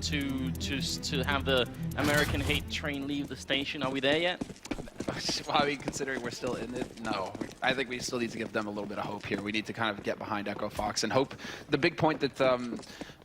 to have the American hate train leave the station? Are we there yet? Well, I mean, considering we're still in it, no. I think we still need to give them a little bit of hope here. We need to kind of get behind Echo Fox and hope. The big point that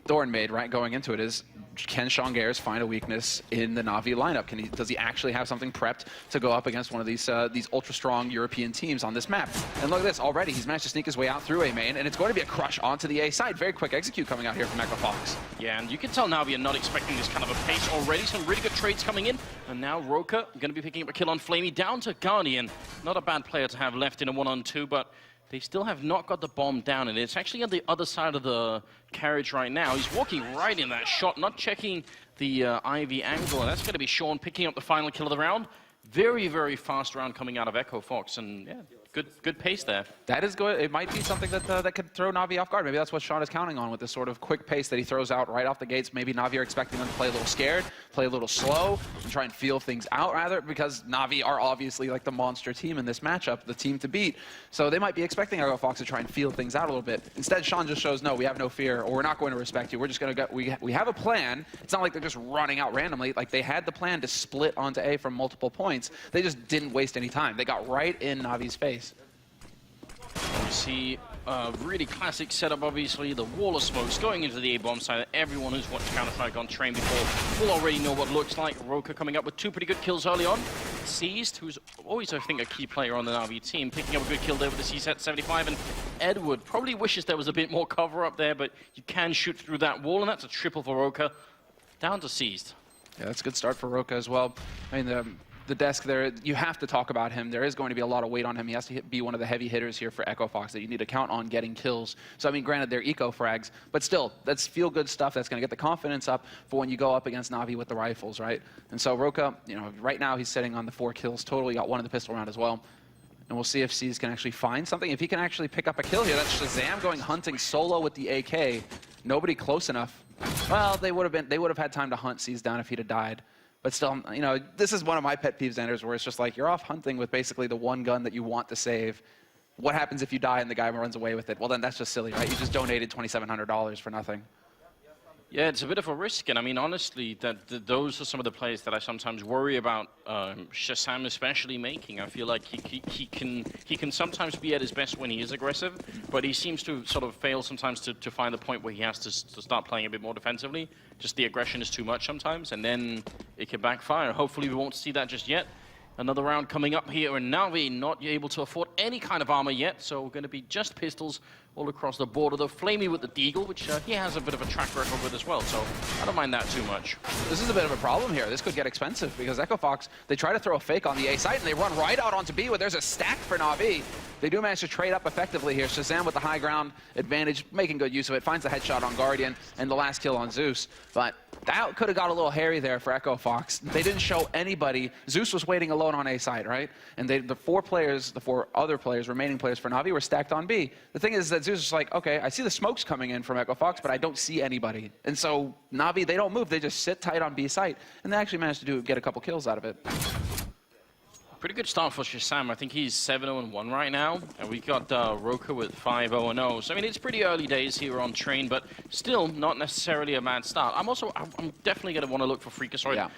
Doran made, right, going into it is, can Sean Garris find a weakness in the Na'Vi lineup? Does he actually have something prepped to go up against one of these ultra-strong European teams on this map? And look at this, already he's managed to sneak his way out through A main, and it's going to be a crush onto the A side. Very quick execute coming out here from Echo Fox. Yeah, and you can tell Na'Vi are not expecting this kind of a pace already. Some really good trades coming in, and now Roka going to be picking up a kill on Flamey down to Guardian. Not a bad player to have left in a 1-on-2, but they still have not got the bomb down, and it's actually on the other side of the carriage right now. He's walking right in that shot, not checking the Ivy angle, and that's going to be Sean picking up the final kill of the round. Very, very fast round coming out of Echo Fox, and yeah, good pace there. That is good. It might be something that that could throw Na'Vi off guard. Maybe that's what Sean is counting on with this sort of quick pace that he throws out right off the gates. Maybe Na'Vi are expecting them to play a little scared, play a little slow, and try and feel things out rather, because Na'Vi are obviously like the monster team in this matchup, the team to beat. So they might be expecting Echo Fox to try and feel things out a little bit. Instead, Sean just shows, no, we have no fear, or we're not going to respect you. We're just going to go. We have a plan. It's not like they're just running out randomly. Like, they had the plan to split onto A from multiple points. They just didn't waste any time. They got right in Na'Vi's face. You see a really classic setup, obviously. The wall of smokes going into the A-bomb side. Everyone who's watched Counter-Strike on Train before will already know what looks like. Roka coming up with two pretty good kills early on. Seized, who's always, I think, a key player on the Na'Vi team, picking up a good kill there with the C-set 75. And Edward probably wishes there was a bit more cover up there, but you can shoot through that wall, and that's a triple for Roka. Down to Seized. Yeah, that's a good start for Roka as well. I mean, the desk there, you have to talk about him. There is going to be a lot of weight on him. He has to be one of the heavy hitters here for Echo Fox that you need to count on getting kills. So, I mean, granted, they're eco frags, but still, that's feel-good stuff that's going to get the confidence up for when you go up against Na'Vi with the rifles, right? And so Roka, you know, right now he's sitting on the 4 kills total. He got 1 in the pistol round as well. And we'll see if C's can actually find something. If he can actually pick up a kill here, that's Shazam going hunting solo with the AK. Nobody close enough. Well, they would have had time to hunt C's down if he'd have died. But still, you know, this is one of my pet peeves, Anders, where it's just like, you're off hunting with basically the one gun that you want to save. What happens if you die and the guy runs away with it? Well, then that's just silly, right? You just donated $2,700 for nothing. Yeah, it's a bit of a risk, and I mean, honestly, those are some of the plays that I sometimes worry about Shazam especially making. I feel like he can sometimes be at his best when he is aggressive, but he seems to sort of fail sometimes to find the point where he has to start playing a bit more defensively. Just the aggression is too much sometimes, and then it can backfire. Hopefully we won't see that just yet. Another round coming up here, and Na'Vi not able to afford any kind of armor yet, so going to be just pistols all across the border. The Flamey with the Deagle, which he has a bit of a track record with as well, so I don't mind that too much. This is a bit of a problem here. This could get expensive because Echo Fox, they try to throw a fake on the A site, and they run right out onto B where there's a stack for Na'Vi. They do manage to trade up effectively here. Shazam with the high ground advantage, making good use of it, finds the headshot on Guardian and the last kill on Zeus. But that could have got a little hairy there for Echo Fox. They didn't show anybody. Zeus was waiting alone on A side, right? And the 4 other players, remaining players for Na'Vi, were stacked on B. The thing is that Zeus was like, okay, I see the smokes coming in from Echo Fox, but I don't see anybody. And so Na'Vi, they don't move. They just sit tight on B site. And they actually managed to get a couple kills out of it. Pretty good start for Shazam. I think he's 7-0-1 right now, and we got Roka with 5-0-0. So I mean, it's pretty early days here on Train, but still not necessarily a bad start. I'm definitely going to want to look for Freakazoid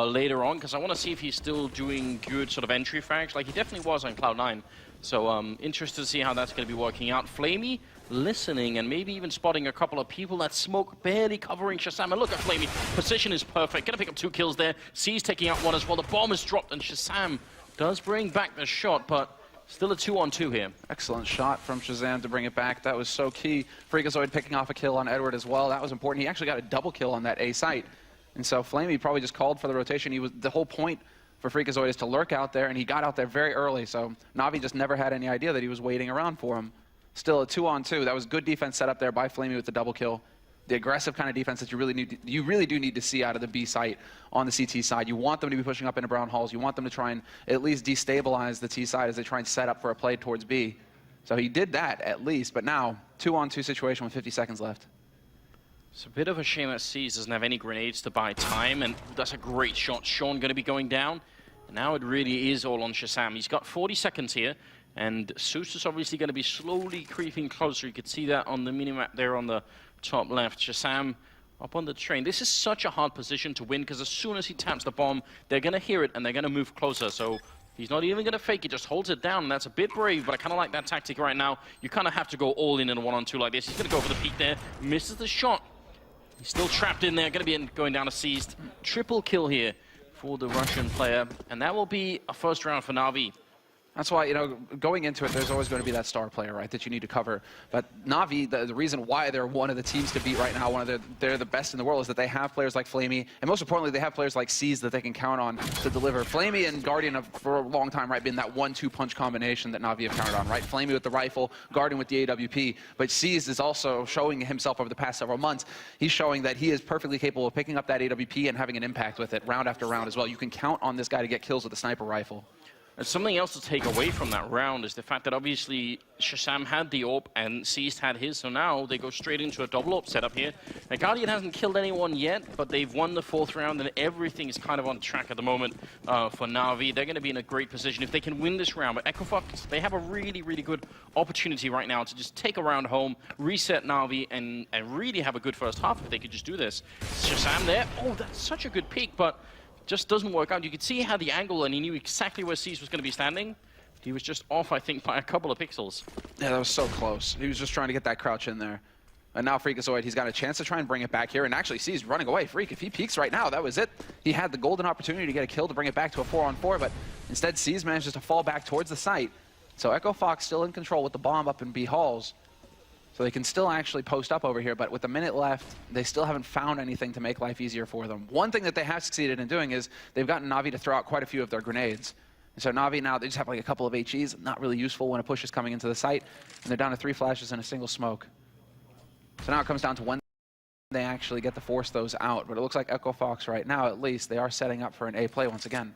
later on, because I want to see if he's still doing good sort of entry frags, like he definitely was on Cloud9. So interested to see how that's going to be working out. Flamey listening and maybe even spotting a couple of people. That smoke barely covering Shazam. And look at Flamey. Position is perfect. Going to pick up 2 kills there. C's taking out 1 as well. The bomb is dropped, and Shazam does bring back the shot, but still a 2-on-2 here. Excellent shot from Shazam to bring it back. That was so key. Freakazoid picking off a kill on Edward as well. That was important. He actually got a double kill on that A site. And so Flamey probably just called for the rotation. The whole point for Freakazoid is to lurk out there, and he got out there very early. So Na'Vi just never had any idea that he was waiting around for him. Still a 2-on-2. That was good defense set up there by Flamey with the double kill. The aggressive kind of defense that you really do need to see out of the B site on the CT side. You want them to be pushing up into brown halls. You want them to try and at least destabilize the T side as they try and set up for a play towards B. So he did that at least, but now 2-on-2 situation with 50 seconds left. It's a bit of a shame that C's doesn't have any grenades to buy time, and that's a great shot. Sean going to be going down, and now it really is all on Shazam. He's got 40 seconds here, and Zeus is obviously going to be slowly creeping closer. You could see that on the minimap there on the top left. Shazam up on the train. This is such a hard position to win because as soon as he taps the bomb, they're going to hear it and they're going to move closer. So he's not even going to fake it, just holds it down, and that's a bit brave, but I kind of like that tactic right now. You kind of have to go all in a 1-on-2 like this. He's going to go for the peek there, misses the shot. He's still trapped in there, going to be going down to seized. Triple kill here for the Russian player, and that will be a first round for Na'Vi. That's why, you know, going into it, there's always going to be that star player, right, that you need to cover. But Na'Vi, the reason why they're one of the teams to beat right now, they're the best in the world, is that they have players like Flamey, and most importantly, they have players like Seize that they can count on to deliver. Flamey and Guardian have, for a long time, right, been that 1-2 punch combination that Na'Vi have counted on, right? Flamey with the rifle, Guardian with the AWP, but Seize is also showing himself over the past several months. He's showing that he is perfectly capable of picking up that AWP and having an impact with it round after round as well. You can count on this guy to get kills with a sniper rifle. And something else to take away from that round is the fact that obviously Shazam had the AWP and Seized had his, so now they go straight into a double AWP setup here. Now, Guardian hasn't killed anyone yet, but they've won the 4th round and everything is kind of on track at the moment for Na'Vi. They're going to be in a great position if they can win this round. But EchoFox, they have a really, really good opportunity right now to just take a round home, reset Na'Vi, and really have a good first half if they could just do this. Shazam there. Oh, that's such a good peek, but just doesn't work out. You could see how the angle, and he knew exactly where Seize was going to be standing. He was just off, I think, by a couple of pixels. Yeah, that was so close. He was just trying to get that crouch in there. And now Freakazoid, he's got a chance to try and bring it back here. And actually, Seize running away. Freak, if he peeks right now, that was it. He had the golden opportunity to get a kill to bring it back to a 4-on-4, but instead Seize manages to fall back towards the site. So EchoFox still in control with the bomb up in B halls. So they can still actually post up over here, but with a minute left, they still haven't found anything to make life easier for them. One thing that they have succeeded in doing is they've gotten Na'Vi to throw out quite a few of their grenades. And so Na'Vi now, they just have like a couple of HEs, not really useful when a push is coming into the site, and they're down to 3 flashes and a single smoke. So now it comes down to when they actually get to force those out, but it looks like EchoFox right now, at least, they are setting up for an A play once again.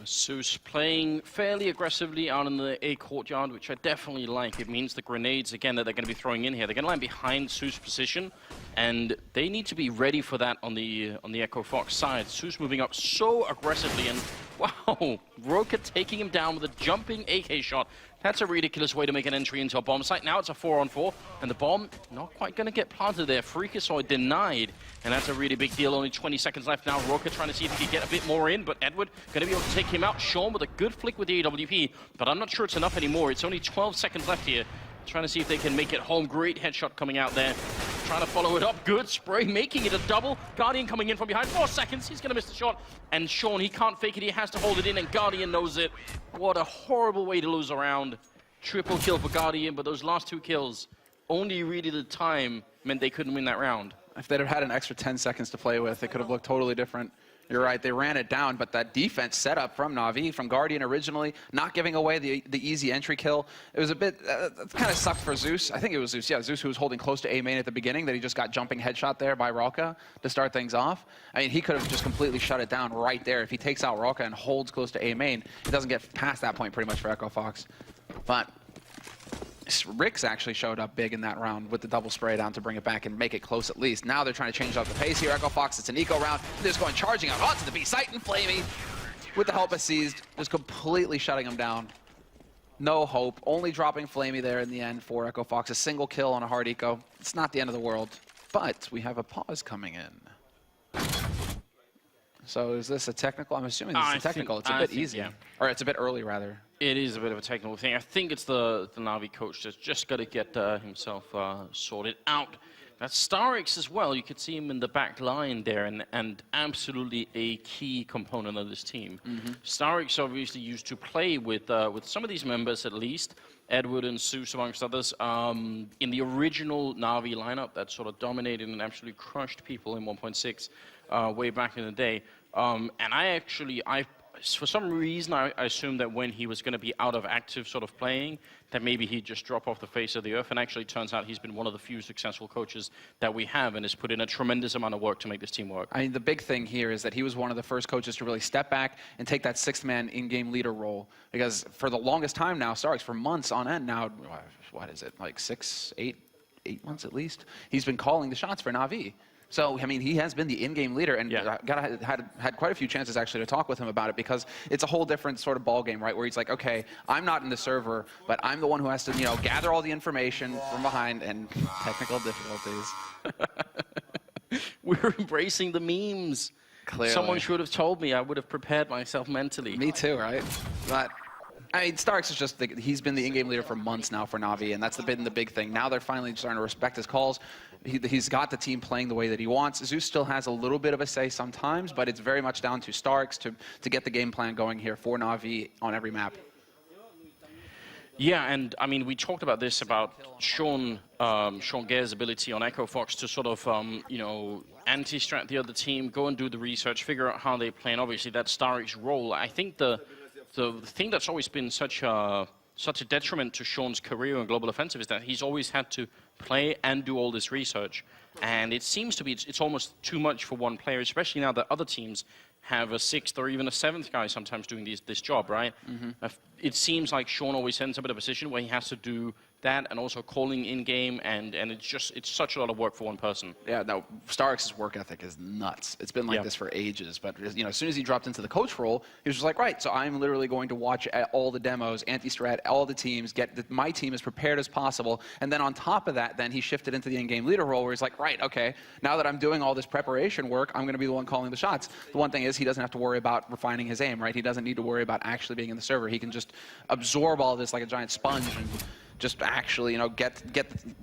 Zeus playing fairly aggressively out in the A courtyard, which I definitely like. It means the grenades, again, that they're going to be throwing in here, they're going to land behind Zeus' position, and they need to be ready for that on the EchoFox side. Zeus moving up so aggressively, and wow, Roka taking him down with a jumping AK shot. That's a ridiculous way to make an entry into a bomb site. Now it's a 4-on-4, and the bomb not quite going to get planted there. Freakazoid denied, and that's a really big deal. Only 20 seconds left now. Roka trying to see if he can get a bit more in, but Edward going to be able to take him out. Sean with a good flick with the AWP, but I'm not sure it's enough anymore. It's only 12 seconds left here. Trying to see if they can make it home. Great headshot coming out there. Trying to follow it up. Good spray, making it a double. Guardian coming in from behind. 4 seconds. He's going to miss the shot. And Sean, he can't fake it. He has to hold it in, and Guardian knows it. What a horrible way to lose a round. Triple kill for Guardian, but those last 2 kills, only really the time meant they couldn't win that round. If they'd have had an extra 10 seconds to play with, it could have looked totally different. You're right, they ran it down, but that defense set up from Na'Vi, from Guardian originally, not giving away the easy entry kill. It was a bit, it kind of sucked for Zeus. I think it was Zeus, yeah, Zeus who was holding close to A main at the beginning, that he just got jumping headshot there by Roka to start things off. I mean, he could have just completely shut it down right there. If he takes out Roka and holds close to A main, he doesn't get past that point pretty much for EchoFox. But Rix actually showed up big in that round with the double spray down to bring it back and make it close at least. Now they're trying to change up the pace here. EchoFox, it's an eco round. They're just going charging out onto the B site, and Flamey, with the help of Seized, just completely shutting him down. No hope. Only dropping Flamey there in the end for EchoFox. A single kill on a hard eco. It's not the end of the world. But we have a pause coming in. So is this a technical? I'm assuming this is a technical. It's a bit easy. Yeah. Or it's a bit early, rather. It is a bit of a technical thing. I think it's the Na'Vi coach that's just got to get himself sorted out. That's Starix as well. You could see him in the back line there, and absolutely a key component of this team. Starix obviously used to play with some of these members, at least, Edward and Zeus, amongst others, in the original Na'Vi lineup that sort of dominated and absolutely crushed people in 1.6 way back in the day. And for some reason, I assumed that when he was going to be out of active sort of playing, that maybe he'd just drop off the face of the earth. And actually, it turns out he's been one of the few successful coaches that we have and has put in a tremendous amount of work to make this team work. I mean, the big thing here is that he was one of the first coaches to really step back and take that 6th-man in-game leader role. Because for the longest time now, Starix, for months on end now, what is it, like 8 months at least, he's been calling the shots for Na'Vi. So, I mean, he has been the in-game leader, and Yeah. had quite a few chances actually to talk with him about it, because it's a whole different sort of ball game, right? Where he's like, okay, I'm not in the server, but I'm the one who has to, you know, gather all the information from behind, and technical difficulties. We're embracing the memes. Clearly. Someone should have told me. I would have prepared myself mentally. Me too, right? But I mean, Starks is just, he's been the in-game leader for months now for Na'Vi, and that's been the big thing. Now they're finally starting to respect his calls. He's got the team playing the way that he wants. Zeus still has a little bit of a say sometimes, but it's very much down to Starks to get the game plan going here for Na'Vi on every map. Yeah, and I mean, we talked about this, about Sean Gare's ability on Echo Fox to sort of, you know, anti-strat the other team, go and do the research, figure out how they play, and obviously that's Stark's role. I think the thing that's always been such a detriment to Sean's career in Global Offensive is that he's always had to play and do all this research. And it seems to be, it's almost too much for one player, especially now that other teams have a sixth or even a seventh guy sometimes doing this job, right? Mm-hmm. It seems like Sean always ends up in a position where he has to do that and also calling in-game, and it's such a lot of work for one person. Yeah, no, Starks' work ethic is nuts. It's been like this for ages, but you know, as soon as he dropped into the coach role, he was just like, right, so I'm literally going to watch all the demos, anti-strat, all the teams, get my team as prepared as possible, and then on top of that, then he shifted into the in-game leader role where he's like, right, okay, now that I'm doing all this preparation work, I'm going to be the one calling the shots. The one thing is he doesn't have to worry about refining his aim, right? He doesn't need to worry about actually being in the server. He can just absorb all of this like a giant sponge and just actually, you know,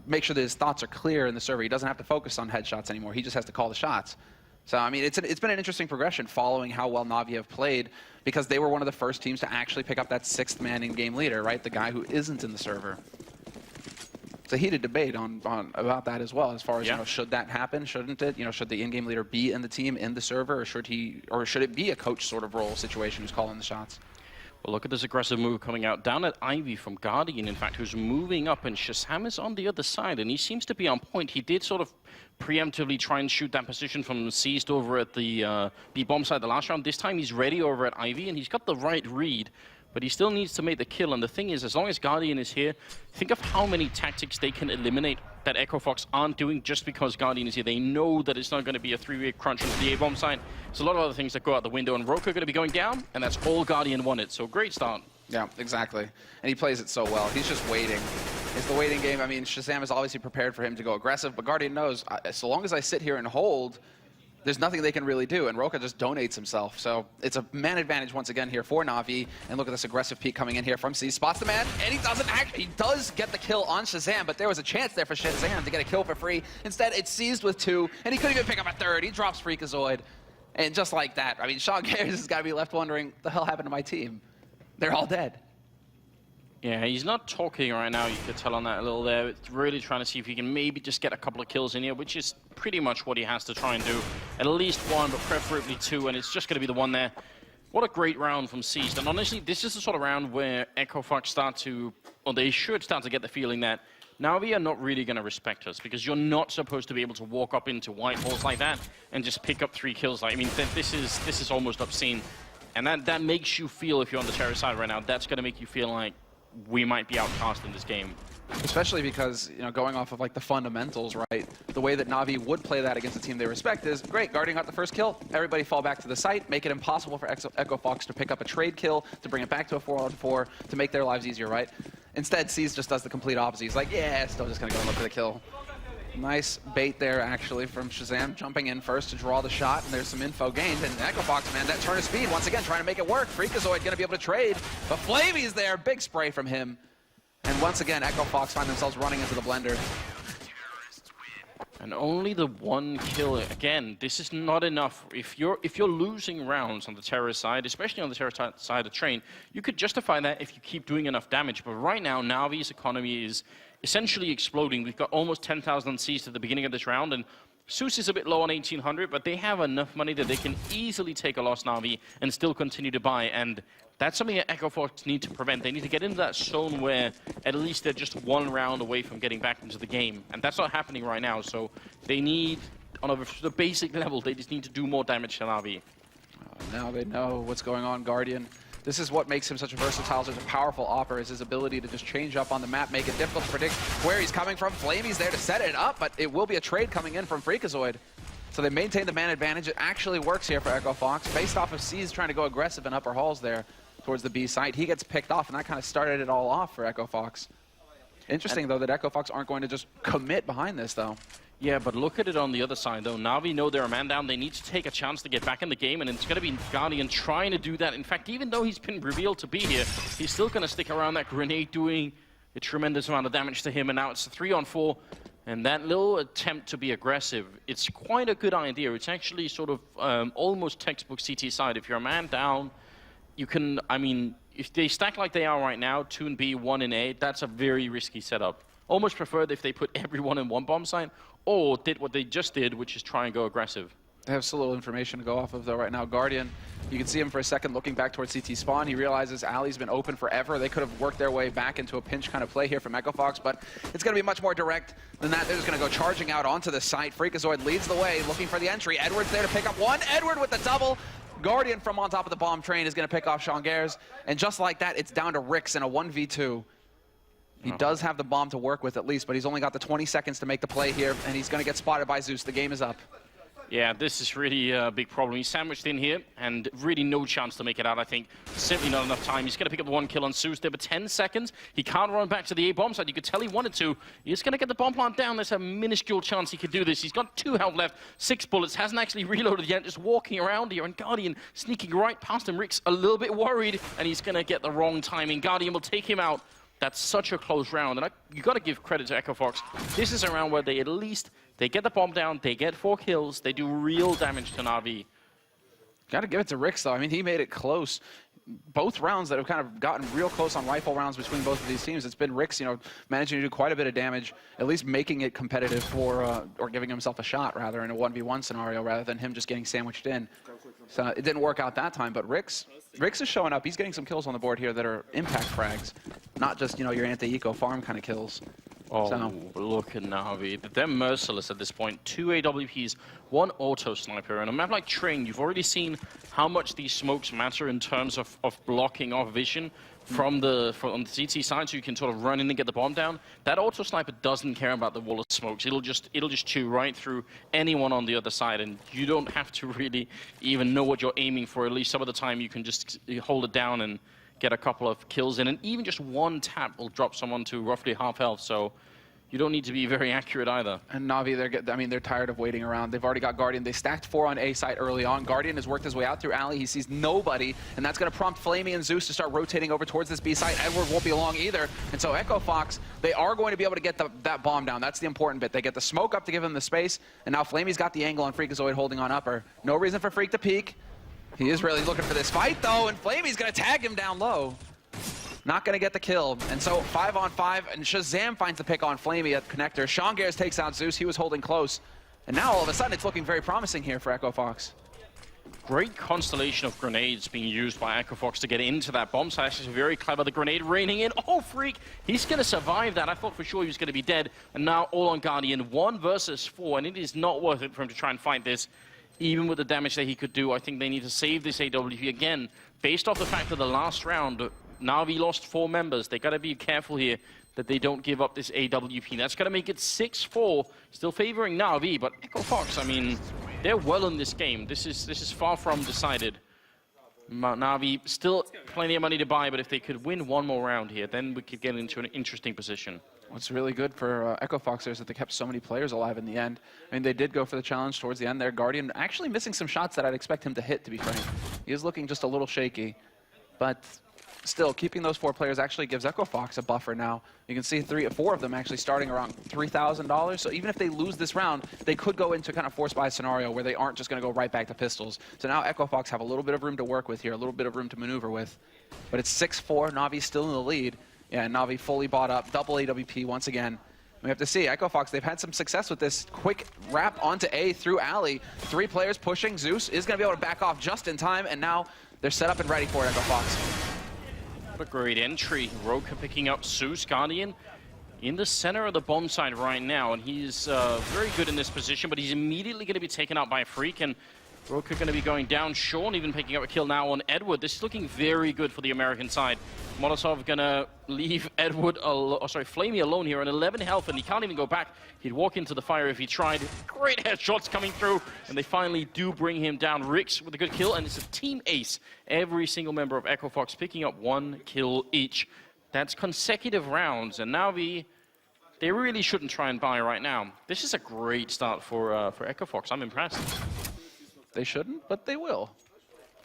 make sure that his thoughts are clear in the server. He doesn't have to focus on headshots anymore. He just has to call the shots. So, I mean, it's been an interesting progression following how well Na'Vi have played, because they were one of the first teams to actually pick up that sixth man in-game leader, right? The guy who isn't in the server. It's a heated debate about that as well, as far as, you know, should that happen, shouldn't it? You know, should the in-game leader be in the team, in the server, or should it be a coach sort of role situation who's calling the shots? Well, look at this aggressive move coming out down at Ivy from Guardian, in fact, who's moving up, and Shazam is on the other side, and he seems to be on point. He did sort of preemptively try and shoot that position from Seized over at the B-bomb side the last round. This time he's ready over at Ivy, and he's got the right read, but he still needs to make the kill. And the thing is, as long as Guardian is here, think of how many tactics they can eliminate that Echo Fox aren't doing just because Guardian is here. They know that it's not going to be a three-way crunch into the A-bomb side. There's a lot of other things that go out the window, and Roka going to be going down, and that's all Guardian wanted. So great start. Yeah, exactly. And he plays it so well. He's just waiting. It's the waiting game. I mean, Shazam is obviously prepared for him to go aggressive, but Guardian knows, so long as I sit here and hold, there's nothing they can really do, and Roka just donates himself. So it's a man advantage once again here for Na'Vi, and look at this aggressive peek coming in here from C. Spots the man, and he does get the kill on Shazam, but there was a chance there for Shazam to get a kill for free. Instead, it's Seized with two, and he couldn't even pick up a third. He drops Freakazoid, and just like that, I mean, Sean Gares has got to be left wondering, what the hell happened to my team? They're all dead. Yeah, he's not talking right now, you could tell on that a little there. It's really trying to see if he can maybe just get a couple of kills in here, which is pretty much what he has to try and do. At least one, but preferably two, and it's just going to be the one there. What a great round from Seized. And honestly, this is the sort of round where Echo Fox start to, or they should start to get the feeling that Na'Vi are not really going to respect us, because you're not supposed to be able to walk up into white holes like that and just pick up 3 kills. Like, I mean, this is almost obscene. And that makes you feel, if you're on the terror side right now, that's going to make you feel like we might be outcast in this game. Especially because, you know, going off of like the fundamentals, right? The way that Na'Vi would play that against a team they respect is, great, Guardian got the first kill, everybody fall back to the site, make it impossible for Echo Fox to pick up a trade kill, to bring it back to a 4-on-4, to make their lives easier, right? Instead, Seized just does the complete opposite. He's like, yeah, still just gonna go look for the kill. Nice bait there, actually, from Shazam, jumping in first to draw the shot, and there's some info gained. And Echo Fox, man, that turn of speed, once again, trying to make it work. Freakazoid gonna be able to trade, but Flavy's there, big spray from him. And once again, Echo Fox find themselves running into the blender. And only the one kill. Again, this is not enough. If you're losing rounds on the terrorist side, especially on the terrorist side of Train, you could justify that if you keep doing enough damage. But right now, Na'Vi's economy is essentially exploding. We've got almost 10,000 Cs at the beginning of this round, and Zeus is a bit low on 1,800, but they have enough money that they can easily take a lost Na'Vi and still continue to buy. And that's something that Echo Fox need to prevent. They need to get into that zone where at least they're just one round away from getting back into the game. And that's not happening right now. So they need, on a basic level, they just need to do more damage to Na'Vi. Now they know what's going on, Guardian. This is what makes him such a versatile, such a powerful opera, is his ability to just change up on the map, make it difficult to predict where he's coming from. Flamey's there to set it up, but it will be a trade coming in from Freakazoid. So they maintain the man advantage. It actually works here for Echo Fox. Based off of C's trying to go aggressive in upper halls there towards the B site. He gets picked off, and that kind of started it all off for Echo Fox. Interesting, though, that Echo Fox aren't going to just commit behind this, though. Yeah, but look at it on the other side, though. Na'Vi know they're a man down. They need to take a chance to get back in the game, and it's going to be Guardian trying to do that. In fact, even though he's been revealed to be here, he's still going to stick around that grenade, doing a tremendous amount of damage to him. And now it's a 3-on-4, and that little attempt to be aggressive, it's quite a good idea. It's actually sort of almost textbook CT side. If you're a man down, you can, I mean, if they stack like they are right now, 2 in B, 1 in A, that's a very risky setup. Almost preferred if they put everyone in one bomb site, or did what they just did, which is try and go aggressive. They have so little information to go off of, though, right now. Guardian, you can see him for a second looking back towards CT spawn. He realizes Alley's been open forever. They could have worked their way back into a pinch kind of play here from Echo Fox, but it's going to be much more direct than that. They're just going to go charging out onto the site. Freakazoid leads the way, looking for the entry. Edward's there to pick up one. Edward with the double. Guardian from on top of the bomb train is going to pick off Shangers, and just like that, it's down to Rix in a 1v2. He does have the bomb to work with at least, but he's only got the 20 seconds to make the play here, and he's going to get spotted by Zeus. The game is up. Yeah, this is really a big problem. He's sandwiched in here, and really no chance to make it out, I think. Simply not enough time. He's going to pick up the 1 kill on Zeus there, but 10 seconds. He can't run back to the A bomb side. You could tell he wanted to. He's going to get the bomb plant down. There's a minuscule chance he could do this. He's got 2 health left, 6 bullets. Hasn't actually reloaded yet. Just walking around here, and Guardian sneaking right past him. Rick's a little bit worried, and he's going to get the wrong timing. Guardian will take him out. That's such a close round, and you got to give credit to Echo Fox. This is a round where they at least, they get the bomb down, they get 4 kills, they do real damage to Na'Vi. Got to give it to Rix, though. I mean, he made it close. Both rounds that have kind of gotten real close on rifle rounds between both of these teams, it's been Rix, you know, managing to do quite a bit of damage, at least making it competitive for, or giving himself a shot, rather, in a 1v1 scenario, rather than him just getting sandwiched in. So it didn't work out that time, but Rix is showing up. He's getting some kills on the board here that are impact frags, not just, you know, your anti-eco farm kind of kills. Oh, so. Look at Na'Vi. They're merciless at this point. 2 AWPs, 1 auto sniper. And a map like Train, you've already seen how much these smokes matter in terms of blocking off vision from the CT side, so you can sort of run in and get the bomb down. That auto sniper doesn't care about the wall of smokes. It'll just chew right through anyone on the other side, and you don't have to really even know what you're aiming for. At least some of the time you can just hold it down and get a couple of kills in, and even just 1 tap will drop someone to roughly half health, so you don't need to be very accurate either. And Na'Vi, they're tired of waiting around. They've already got Guardian. They stacked 4 on A site early on. Guardian has worked his way out through Alley. He sees nobody, and that's going to prompt Flamey and Zeus to start rotating over towards this B site. Edward won't be along either, and so Echo Fox, they are going to be able to get that bomb down. That's the important bit. They get the smoke up to give him the space, and now Flamey's got the angle on Freakazoid holding on upper. No reason for Freak to peek. He is really looking for this fight, though, and Flamey's going to tag him down low. Not going to get the kill. And so 5 on 5, and Shazam finds the pick on Flamey at connector. Shangers takes out Zeus. He was holding close. And now all of a sudden it's looking very promising here for Echo Fox. Great constellation of grenades being used by Echo Fox to get into that bomb site. Actually very clever. The grenade raining in. Oh, Freak! He's going to survive that. I thought for sure he was going to be dead. And now all on Guardian. 1 versus 4, and it is not worth it for him to try and fight this. Even with the damage that he could do, I think they need to save this AWP again. Based off the fact that the last round, Na'Vi lost 4 members. They got to be careful here that they don't give up this AWP. That's going to make it 6-4, still favoring Na'Vi, but Echo Fox, I mean, they're well in this game. This is far from decided. Na'Vi still plenty of money to buy, but if they could win 1 more round here, then we could get into an interesting position. What's really good for Echo Fox is that they kept so many players alive in the end. I mean, they did go for the challenge towards the end there. Guardian actually missing some shots that I'd expect him to hit, to be frank. He is looking just a little shaky, but still, keeping those 4 players actually gives Echo Fox a buffer now. You can see 4 of them actually starting around $3,000. So even if they lose this round, they could go into kind of force buy scenario where they aren't just going to go right back to pistols. So now Echo Fox have a little bit of room to work with here, a little bit of room to maneuver with. But it's 6-4. Na'Vi still in the lead. Yeah, Na'Vi fully bought up. Double AWP once again. We have to see. Echo Fox, they've had some success with this quick wrap onto A through Alley. 3 players pushing. Zeus is going to be able to back off just in time, and now they're set up and ready for it, Echo Fox. What a great entry. Roka picking up Zeus. Guardian in the center of the bomb site right now, and he's very good in this position, but he's immediately going to be taken out by a Freak, and Roka going to be going down. Sean even picking up a kill now on Edward. This is looking very good for the American side. Molotov going to leave Edward, Flamey alone here on 11 health, and he can't even go back. He'd walk into the fire if he tried. Great headshots coming through, and they finally do bring him down. Rix with a good kill, and it's a team ace. Every single member of Echo Fox picking up 1 kill each. That's consecutive rounds, and Navi, they really shouldn't try and buy right now. This is a great start for Echo Fox. I'm impressed. They shouldn't, but they will.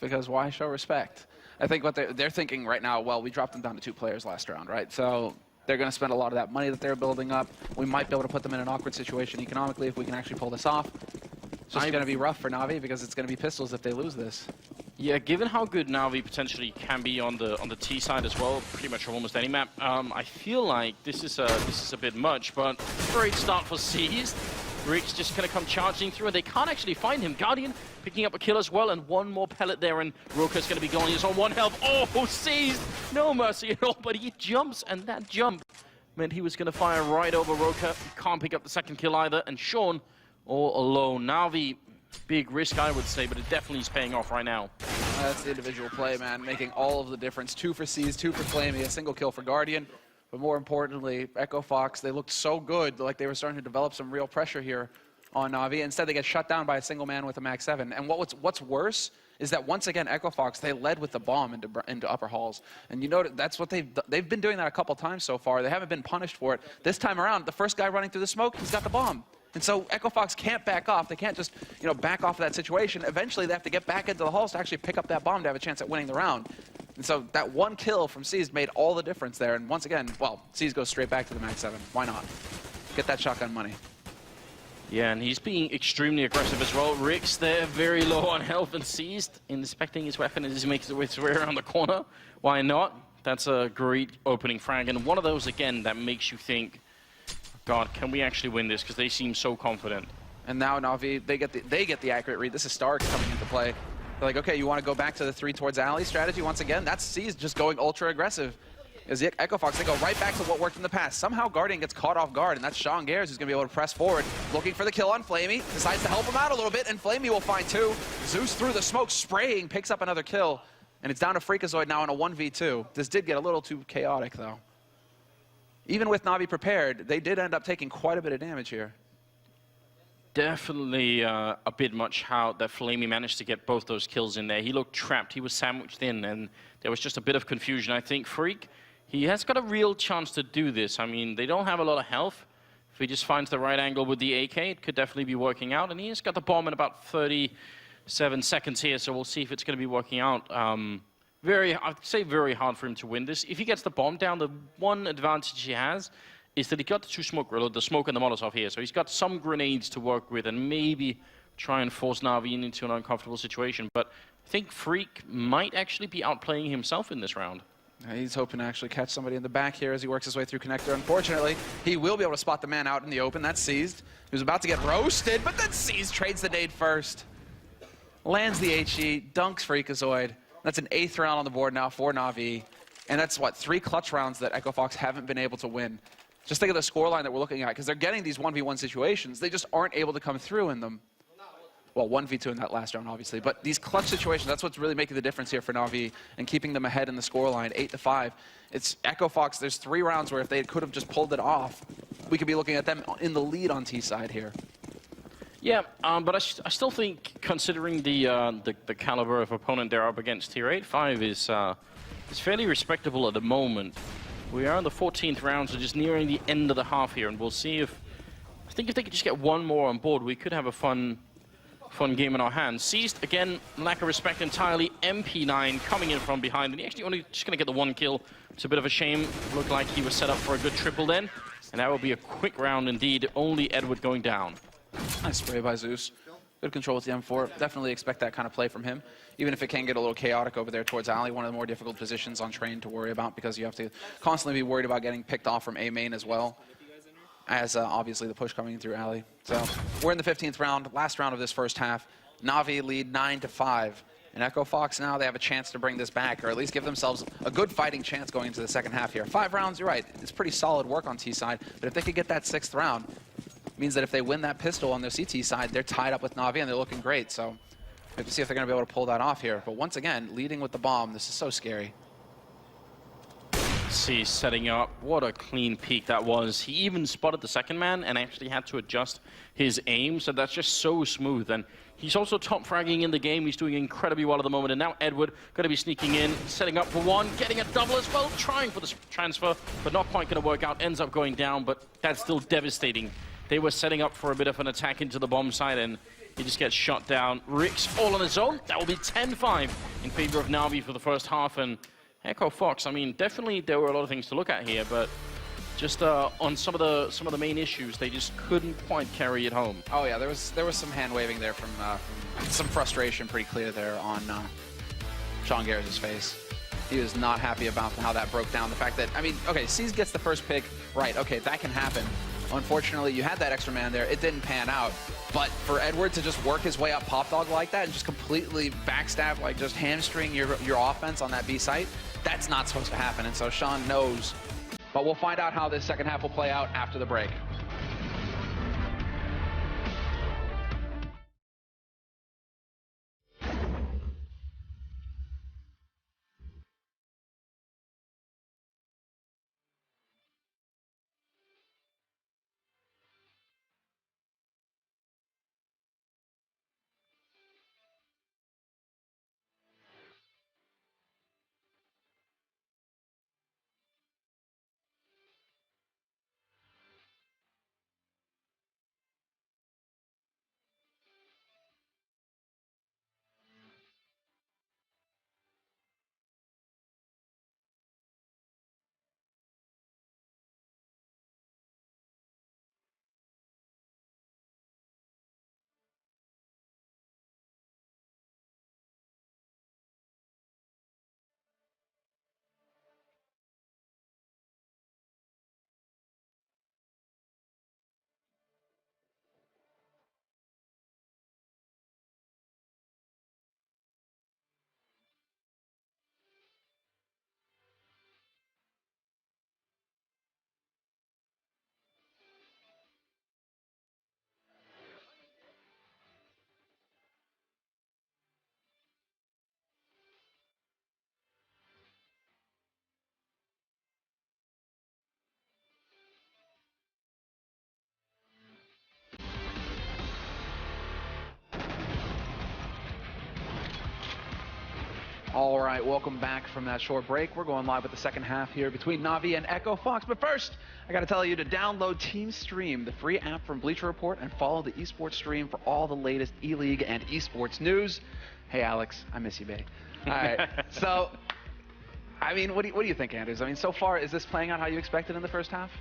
Because why show respect? I think what they're thinking right now, well, we dropped them down to 2 players last round, right? So they're going to spend a lot of that money that they're building up. We might be able to put them in an awkward situation economically if we can actually pull this off. It's just going to be rough for Navi because it's going to be pistols if they lose this. Yeah, given how good Navi potentially can be on the T side as well, pretty much on almost any map, I feel like this is a bit much, but great start for Seized. Rick's just going to come charging through, and they can't actually find him. Guardian picking up a kill as well, and 1 more pellet there, and Roka's going to be going. He's on 1 health. Oh, Seized! No mercy at all, but he jumps, and that jump meant he was going to fire right over Roka. Can't pick up the 2nd kill either, and Sean all alone. Navi, big risk, I would say, but it definitely is paying off right now. That's the individual play, man, making all of the difference. 2 for Seized, 2 for Flamey, a single kill for Guardian. But more importantly, Echo Fox, they looked so good, like they were starting to develop some real pressure here on Navi. Instead, they get shut down by a single man with a Max 7. And what's worse is that once again, Echo Fox, they led with the bomb into upper halls. And you know, that's what they've been doing that a couple times so far. They haven't been punished for it. This time around, the first guy running through the smoke, he's got the bomb. And so Echo Fox can't back off. They can't just, back off of that situation. Eventually, they have to get back into the halls to actually pick up that bomb to have a chance at winning the round. And so that 1 kill from Seized made all the difference there. And once again, well, Seized goes straight back to the Max 7. Why not? Get that shotgun money. Yeah, and he's being extremely aggressive as well. Rick's there, very low on health, and Seized, inspecting his weapon as he makes his way around the corner. Why not? That's a great opening frag, and one of those, again, that makes you think, God, can we actually win this? Because they seem so confident. And now Navi, they get the accurate read. This is Starks coming into play. They're like, okay, you want to go back to the 3 towards alley strategy once again? That's Seized just going ultra aggressive. As Echo Fox, they go right back to what worked in the past. Somehow Guardian gets caught off guard, and that's Sean Gares who's going to be able to press forward, looking for the kill on Flamey. Decides to help him out a little bit, and Flamey will find 2. Zeus through the smoke, spraying, picks up another kill, and it's down to Freakazoid now in a 1v2. This did get a little too chaotic, though. Even with Navi prepared, they did end up taking quite a bit of damage here. Definitely a bit much how that Flamey managed to get both those kills in there. He looked trapped, he was sandwiched in, and there was just a bit of confusion. I think Freak, he has got a real chance to do this. I mean, they don't have a lot of health. If he just finds the right angle with the AK, it could definitely be working out. And he's got the bomb in about 37 seconds here, so we'll see if it's going to be working out. I'd say very hard for him to win this. If he gets the bomb down, the one advantage he has is that he got the 2 smoke, the smoke and the Molotov here. So he's got some grenades to work with and maybe try and force Navi into an uncomfortable situation. But I think Freak might actually be outplaying himself in this round. He's hoping to actually catch somebody in the back here as he works his way through connector. Unfortunately, he will be able to spot the man out in the open. That's Seized. He was about to get roasted, but then Seized trades the nade first. Lands the HE, dunks Freakazoid. That's an 8th round on the board now for Navi. And that's, what, 3 clutch rounds that Echo Fox haven't been able to win. Just think of the scoreline that we're looking at, because they're getting these 1v1 situations. They just aren't able to come through in them. Well, 1v2 in that last round, obviously. But these clutch situations, that's what's really making the difference here for Navi and keeping them ahead in the scoreline, 8-5. It's Echo Fox, there's 3 rounds where if they could have just pulled it off, we could be looking at them in the lead on T side here. Yeah, but I still think, considering the caliber of opponent they're up against here, 8-5 is fairly respectable at the moment. We are in the 14th round, so just nearing the end of the half here, and we'll see if... I think if they could just get 1 more on board, we could have a fun game in our hands. Seized, again, lack of respect entirely. MP9 coming in from behind, and he actually only just going to get the 1 kill. It's a bit of a shame. Looked like he was set up for a good triple then, and that will be a quick round indeed. Only Edward going down. Nice spray by Zeus. Good control with the M4. Definitely expect that kind of play from him. Even if it can get a little chaotic over there towards alley, one of the more difficult positions on train to worry about because you have to constantly be worried about getting picked off from A main as well as obviously the push coming through alley. So we're in the 15th round, last round of this first half. Navi lead 9-5. And Echo Fox now, they have a chance to bring this back, or at least give themselves a good fighting chance going into the second half here. 5 rounds, you're right. It's pretty solid work on T side, but if they could get that 6th round, means that if they win that pistol on their CT side, they're tied up with Navi and they're looking great. So have to see if they're going to be able to pull that off here. But once again, leading with the bomb, this is so scary. See, setting up. What a clean peek that was. He even spotted the second man and actually had to adjust his aim, so that's just so smooth. And he's also top fragging in the game. He's doing incredibly well at the moment. And now Edward going to be sneaking in, setting up for one, getting a double as well, trying for the transfer, but not quite going to work out. Ends up going down, but that's still devastating. They were setting up for a bit of an attack into the bomb side, and he just gets shot down. Rix all on his own. That will be 10-5 in favor of Na'Vi for the first half. And Echo Fox, I mean, definitely there were a lot of things to look at here, but just on some of the main issues, they just couldn't quite carry it home. Oh yeah, there was some hand waving there from some frustration, pretty clear there on Sean Garrett's face. He was not happy about how that broke down. The fact that, I mean, okay, C's gets the first pick, right? Okay, that can happen. Unfortunately, you had that extra man there. It didn't pan out. But for Edward to just work his way up Pop Dog like that and just completely backstab, like just hamstring your offense on that B site, that's not supposed to happen. And so Sean knows. But we'll find out how this second half will play out after the break. All right, welcome back from that short break. We're going live with the second half here between Na'Vi and Echo Fox. But first, I got to tell you to download Team Stream, the free app from Bleacher Report, and follow the esports stream for all the latest E-League and esports news. Hey, Alex, I miss you, babe. All right, so, I mean, what do you think, Anders? I mean, so far, is this playing out how you expected in the first half?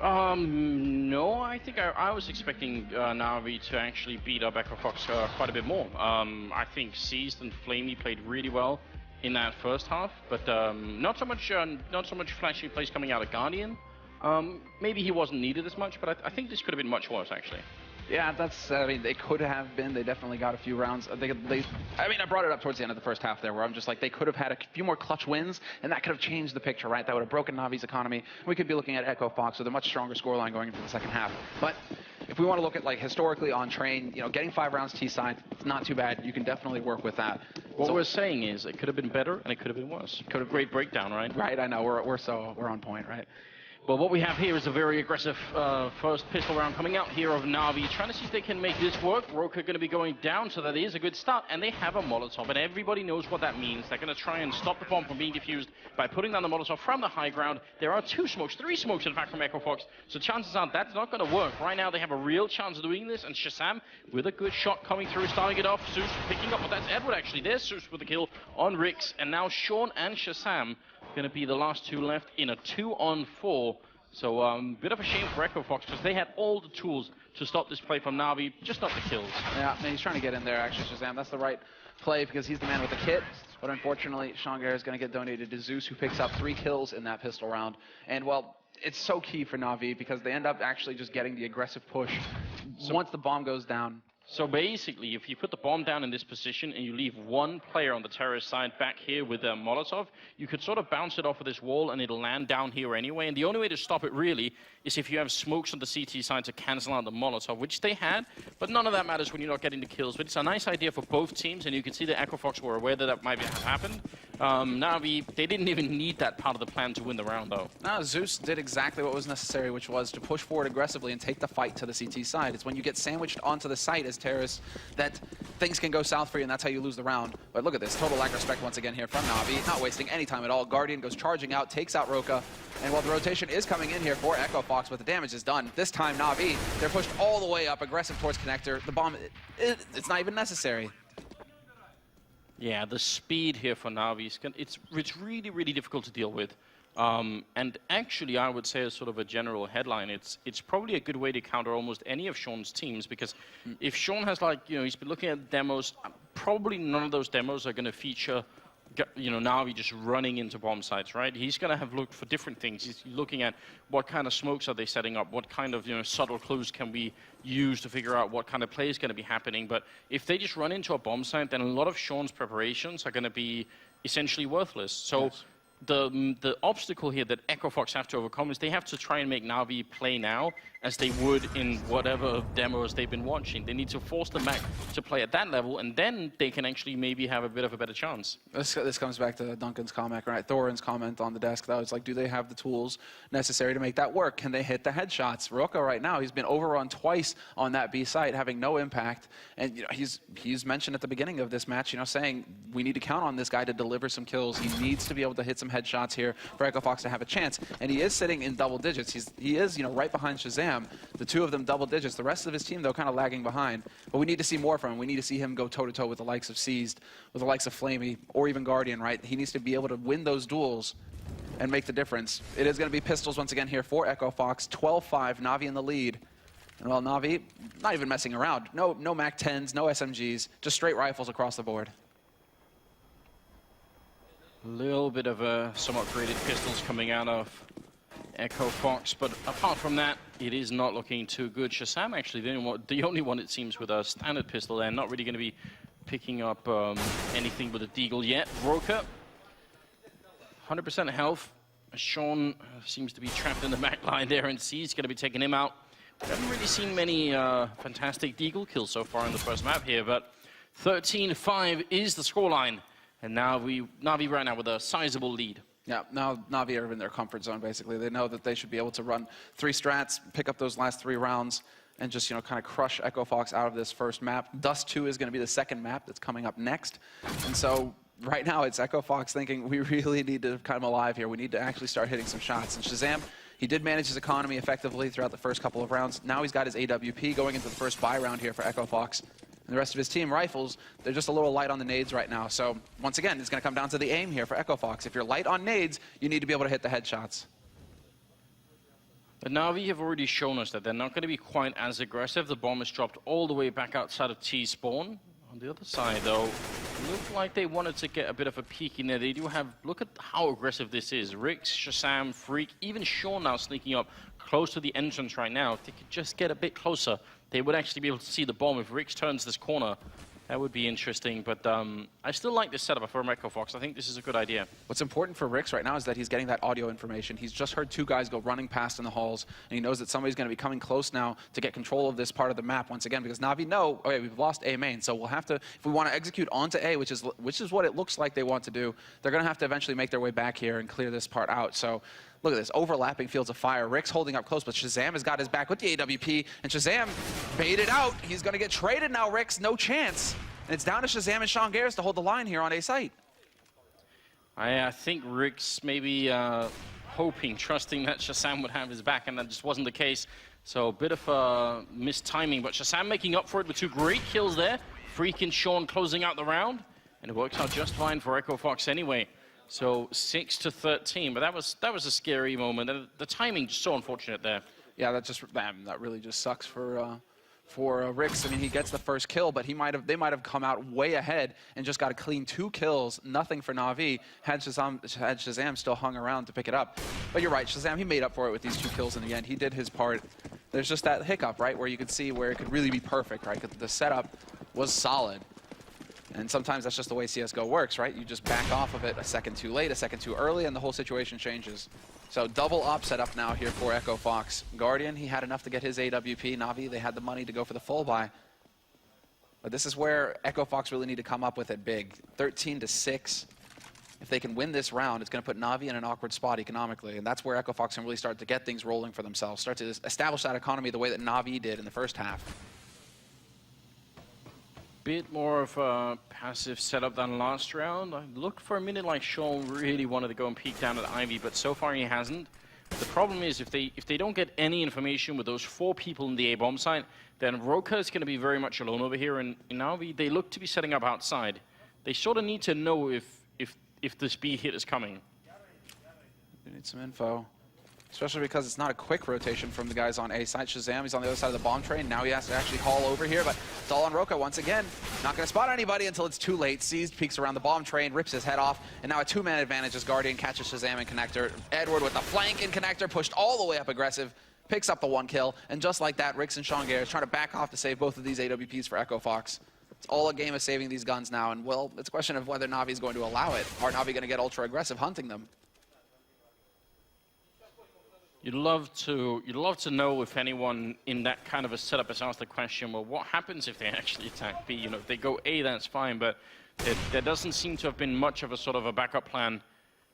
No, I think I was expecting Na'Vi to actually beat up Echo Fox quite a bit more. I think Seized and Flamey played really well in that first half, but not so much flashy plays coming out of Guardian. Maybe he wasn't needed as much, but I think this could have been much worse, actually. Yeah, that's, I mean, they could have been. They definitely got a few rounds. I mean, I brought it up towards the end of the first half there, where I'm just like, they could have had a few more clutch wins, and that could have changed the picture, right? That would have broken Navi's economy. We could be looking at Echo Fox with a much stronger scoreline going into the second half. But if we want to look at, like, historically on train, you know, getting 5 rounds T-side, it's not too bad. You can definitely work with that. What we're saying is it could have been better, and it could have been worse. Could have great breakdown, right? Right, I know. We're on point, right? Well, what we have here is a very aggressive first pistol round coming out here of Na'Vi, trying to see if they can make this work. Roka going to be going down, so that is a good start, and they have a Molotov, and everybody knows what that means. They're going to try and stop the bomb from being defused by putting down the Molotov from the high ground. There are 2 smokes, 3 smokes, in fact, from Echo Fox, so chances are that's not going to work. Right now, they have a real chance of doing this, and Shazam with a good shot coming through, starting it off. Zeus picking up, but that's Edward, actually. There's Zeus with the kill on Rix, and now Sean and Shazam going to be the last 2 left in a 2-on-4. So, bit of a shame for Echo Fox, because they had all the tools to stop this play from Na'Vi, just not the kills. Yeah, and he's trying to get in there, actually, Shazam. That's the right play, because he's the man with the kit. But unfortunately, Sean Garrett is going to get donated to Zeus, who picks up 3 kills in that pistol round. And, well, it's so key for Na'Vi, because they end up actually just getting the aggressive push once the bomb goes down. So basically, if you put the bomb down in this position and you leave one player on the terrorist side back here with a Molotov, you could sort of bounce it off of this wall and it'll land down here anyway. And the only way to stop it really is if you have smokes on the CT side to cancel out the Molotov, which they had, but none of that matters when you're not getting the kills. But it's a nice idea for both teams, and you can see that Echo Fox were aware that that might have happened. Na'Vi, they didn't even need that part of the plan to win the round, though. No, Zeus did exactly what was necessary, which was to push forward aggressively and take the fight to the CT side. It's when you get sandwiched onto the site as terrorists that things can go south for you, and that's how you lose the round. But look at this, total lack of respect once again here from Na'Vi, not wasting any time at all. Guardian goes charging out, takes out Roka, and while the rotation is coming in here for Echo Fox, but the damage is done. This time Na'Vi, they're pushed all the way up, aggressive towards connector. The bomb, it's not even necessary. Yeah, the speed here for Na'Vi, it's really, really difficult to deal with. And actually, I would say as sort of a general headline, it's probably a good way to counter almost any of Sean's teams, because if Sean has, like, he's been looking at demos, probably none of those demos are going to feature, Na'Vi just running into bomb sites, right? He's going to have looked for different things. He's looking at what kind of smokes are they setting up, what kind of, subtle clues can we use to figure out what kind of play is going to be happening. But if they just run into a bomb site, then a lot of Sean's preparations are going to be essentially worthless. So. Yes. The obstacle here that Echo Fox have to overcome is they have to try and make Na'Vi play now as they would in whatever demos they've been watching. They need to force them back to play at that level, and then they can actually maybe have a bit of a better chance. This comes back to Duncan's comment, right? Thorin's comment on the desk, though. It's like, do they have the tools necessary to make that work? Can they hit the headshots? Roka right now, he's been overrun twice on that B site, having no impact. And he's mentioned at the beginning of this match, saying we need to count on this guy to deliver some kills. He needs to be able to hit some headshots here for Echo Fox to have a chance. And he is sitting in double digits. He is right behind Shazam. The two of them double digits. The rest of his team, though, kind of lagging behind. But we need to see more from him. We need to see him go toe-to-toe with the likes of Seized, with the likes of Flamey, or even Guardian, right? He needs to be able to win those duels and make the difference. It is going to be pistols once again here for Echo Fox. 12-5, Na'Vi in the lead. And well, Na'Vi, not even messing around. No MAC-10s, no SMGs, just straight rifles across the board. A little bit of some upgraded pistols coming out of Echo Fox, but apart from that, it is not looking too good. Shazam actually the only one, it seems, with a standard pistol there, not really going to be picking up anything with a deagle yet. Roka, 100% health. Sean seems to be trapped in the back line there, and C's going to be taking him out. We haven't really seen many fantastic deagle kills so far in the first map here, but 13-5 is the scoreline. And now Na'Vi right now with a sizable lead. Yeah, now Na'Vi are in their comfort zone, basically. They know that they should be able to run 3 strats, pick up those last 3 rounds, and just, kind of crush Echo Fox out of this first map. Dust 2 is going to be the second map that's coming up next. And so right now it's Echo Fox thinking we really need to come alive here. We need to actually start hitting some shots. And Shazam, he did manage his economy effectively throughout the first couple of rounds. Now he's got his AWP going into the first buy round here for Echo Fox. And the rest of his team, rifles, they're just a little light on the nades right now. So once again, it's going to come down to the aim here for Echo Fox. If you're light on nades, you need to be able to hit the headshots. But Na'Vi have already shown us that they're not going to be quite as aggressive. The bomb is dropped all the way back outside of T-spawn. On the other side, though, it looked like they wanted to get a bit of a peek in there. They do have, look at how aggressive this is. Rix, Shazam, Freak, even Sean now sneaking up close to the entrance right now. If they could just get a bit closer, they would actually be able to see the bomb. If Rix turns this corner, that would be interesting. But I still like this setup for Echo Fox. I think this is a good idea. What's important for Rix right now is that he's getting that audio information. He's just heard 2 guys go running past in the halls, and he knows that somebody's going to be coming close now to get control of this part of the map once again, because Na'Vi know, okay, we've lost A main, so we'll have to, if we want to execute onto A, which is what it looks like they want to do, they're going to have to eventually make their way back here and clear this part out. So look at this, overlapping fields of fire. Rick's holding up close, but Shazam has got his back with the AWP, and Shazam baited out. He's going to get traded now, Rick's no chance. And it's down to Shazam and Sean Garris to hold the line here on A site. I think Rick's maybe hoping, trusting that Shazam would have his back, and that just wasn't the case. So a bit of missed timing, but Shazam making up for it with 2 great kills there. Freak and Sean closing out the round, and it works out just fine for Echo Fox anyway. So 6-13, but that was a scary moment. The timing just so unfortunate there. Yeah, that really just sucks for Rix. I mean, he gets the first kill, but they might have come out way ahead and just got a clean 2 kills, nothing for Na'Vi, had Shazam still hung around to pick it up. But you're right, Shazam, he made up for it with these 2 kills in the end. He did his part. there's just that hiccup, right, where you could see where it could really be perfect, right? 'Cause the setup was solid. And sometimes that's just the way CSGO works, right? You just back off of it a second too late, a second too early, and the whole situation changes. So double op setup now here for Echo Fox. Guardian, he had enough to get his AWP. Na'Vi, they had the money to go for the full buy. But this is where Echo Fox really need to come up with it big. 13-6. If they can win this round, it's going to put Na'Vi in an awkward spot economically. And that's where Echo Fox can really start to get things rolling for themselves. Start to establish that economy the way that Na'Vi did in the first half. Bit more of a passive setup than last round. I looked for a minute like Sean really wanted to go and peek down at Ivy, but so far he hasn't. The problem is if they don't get any information with those 4 people in the A-bomb site, then Roka is going to be very much alone over here, and in Ivy they look to be setting up outside. They sort of need to know if this B hit is coming. We need some info. Especially because it's not a quick rotation from the guys on A side. Shazam, he's on the other side of the bomb train. Now he has to actually haul over here, but it's all on Roka once again. Not going to spot anybody until it's too late. Seized, peeks around the bomb train, rips his head off, and now a 2-man advantage as Guardian catches Shazam in connector. Edward with the flank in connector, pushed all the way up aggressive, picks up the 1 kill, and just like that, Rix and Shongair is trying to back off to save both of these AWPs for Echo Fox. It's all a game of saving these guns now, and well, it's a question of whether Na'Vi is going to allow it. Are Na'Vi going to get ultra aggressive hunting them? You'd love to know if anyone in that kind of a setup has asked the question, well, what happens if they actually attack B? You know, if they go A, that's fine, but there doesn't seem to have been much of a sort of a backup plan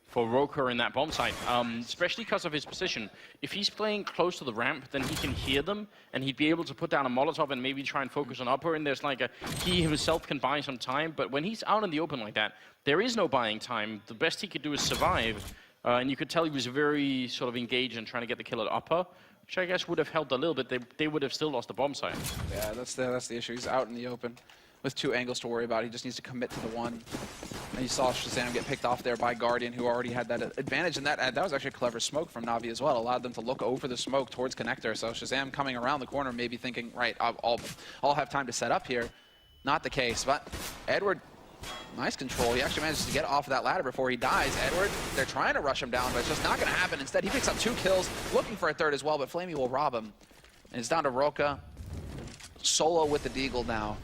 for Roka in that bomb site, especially because of his position. If he's playing close to the ramp, then he can hear them, and he'd be able to put down a Molotov and maybe try and focus on upper, and there's like he himself can buy some time, but when he's out in the open like that, there is no buying time. The best he could do is survive. And you could tell he was very sort of engaged in trying to get the kill at upper, which I guess would have helped a little bit. They would have still lost the bomb site. Yeah, that's the issue. He's out in the open with 2 angles to worry about. He just needs to commit to the 1. And you saw Shazam get picked off there by Guardian, who already had that advantage. And that was actually a clever smoke from Na'Vi as well. Allowed them to look over the smoke towards connector. So Shazam coming around the corner, maybe thinking, right, I'll have time to set up here. Not the case, but Edward, nice control. He actually manages to get off of that ladder before he dies. Edward, they're trying to rush him down, but it's just not going to happen. Instead, he picks up 2 kills, looking for a 3rd as well, but Flamey will rob him. And it's down to Roka, solo with the Deagle now.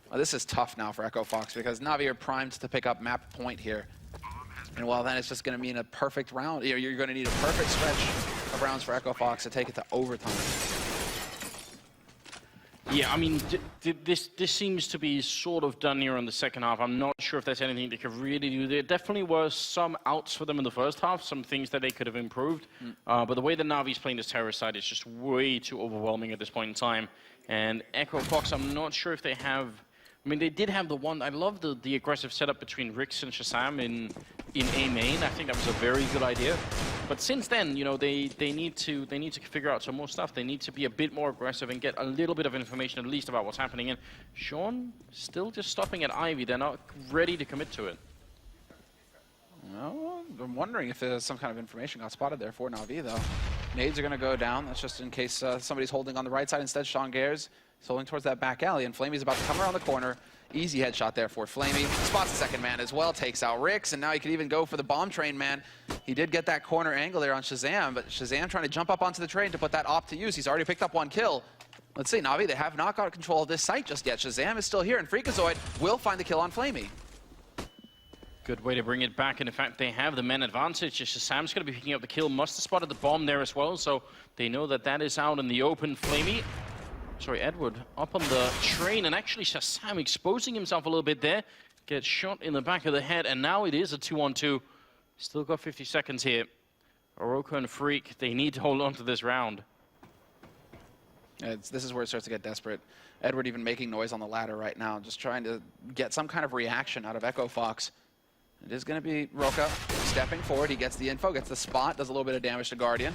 Well, this is tough now for Echo Fox because Na'Vi are primed to pick up map point here. And well, then it's just going to mean a perfect round. You're going to need a perfect stretch of rounds for Echo Fox to take it to overtime. Yeah, I mean, this seems to be sort of done here in the second half. I'm not sure if there's anything they could really do. There definitely were some outs for them in the first half, some things that they could have improved. But the way that Na'Vi's playing this terrorist side is just way too overwhelming at this point in time. And Echo Fox, I'm not sure if they have... I mean, they did have the one... I love the aggressive setup between Rix and Shazam in A main. I think that was a very good idea. But since then, you know, they need to figure out some more stuff. They need to be a bit more aggressive and get a little bit of information at least about what's happening. And Sean still just stopping at Ivy. They're not ready to commit to it. Well, I'm wondering if there's some kind of information got spotted there for Na'Vi, though. Nades are going to go down. That's just in case somebody's holding on the right side. Instead, Sean Gares is holding towards that back alley, and Flamey's about to come around the corner. Easy headshot there for Flamey. Spots the second man as well, takes out Rix, and now he could even go for the bomb train man. He did get that corner angle there on Shazam, but Shazam trying to jump up onto the train to put that op to use. He's already picked up 1 kill. Let's see, Na'Vi, they have not got control of this site just yet. Shazam is still here, and Freakazoid will find the kill on Flamey. Good way to bring it back, and in fact, they have the man advantage. Shazam's going to be picking up the kill. Must have spotted the bomb there as well, so they know that that is out in the open. Flamey, sorry, Edward, up on the train, and actually Shazam exposing himself a little bit there. Gets shot in the back of the head, and now it is a 2-on-2. Still got 50 seconds here. Oroka and Freak, they need to hold on to this round. This is where it starts to get desperate. Edward even making noise on the ladder right now, just trying to get some kind of reaction out of Echo Fox. It is going to be Roka stepping forward. He gets the info, gets the spot, does a little bit of damage to Guardian.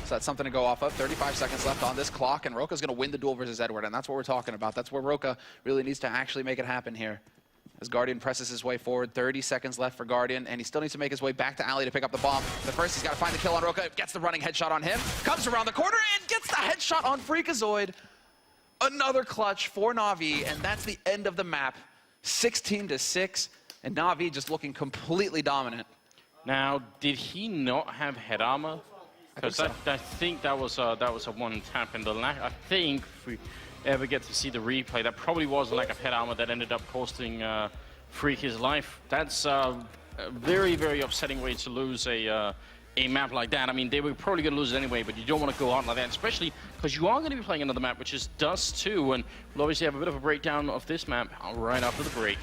So that's something to go off of. 35 seconds left on this clock, and Roka's going to win the duel versus Edward, and that's what we're talking about. That's where Roka really needs to actually make it happen here. As Guardian presses his way forward, 30 seconds left for Guardian, and he still needs to make his way back to Alley to pick up the bomb. But first, he's got to find the kill on Roka, gets the running headshot on him, comes around the corner, and gets the headshot on Freakazoid. Another clutch for Na'Vi, and that's the end of the map. 16-6. And Na'Vi just looking completely dominant. Now, did he not have head armor? Because I think that was a one tap in the lag. I think if we ever get to see the replay, that probably was a lack of head armor that ended up costing Freak his life. That's a very, very upsetting way to lose a map like that. I mean, they were probably going to lose it anyway, but you don't want to go out like that, especially because you are going to be playing another map, which is Dust 2, and we'll obviously have a bit of a breakdown of this map right after the break.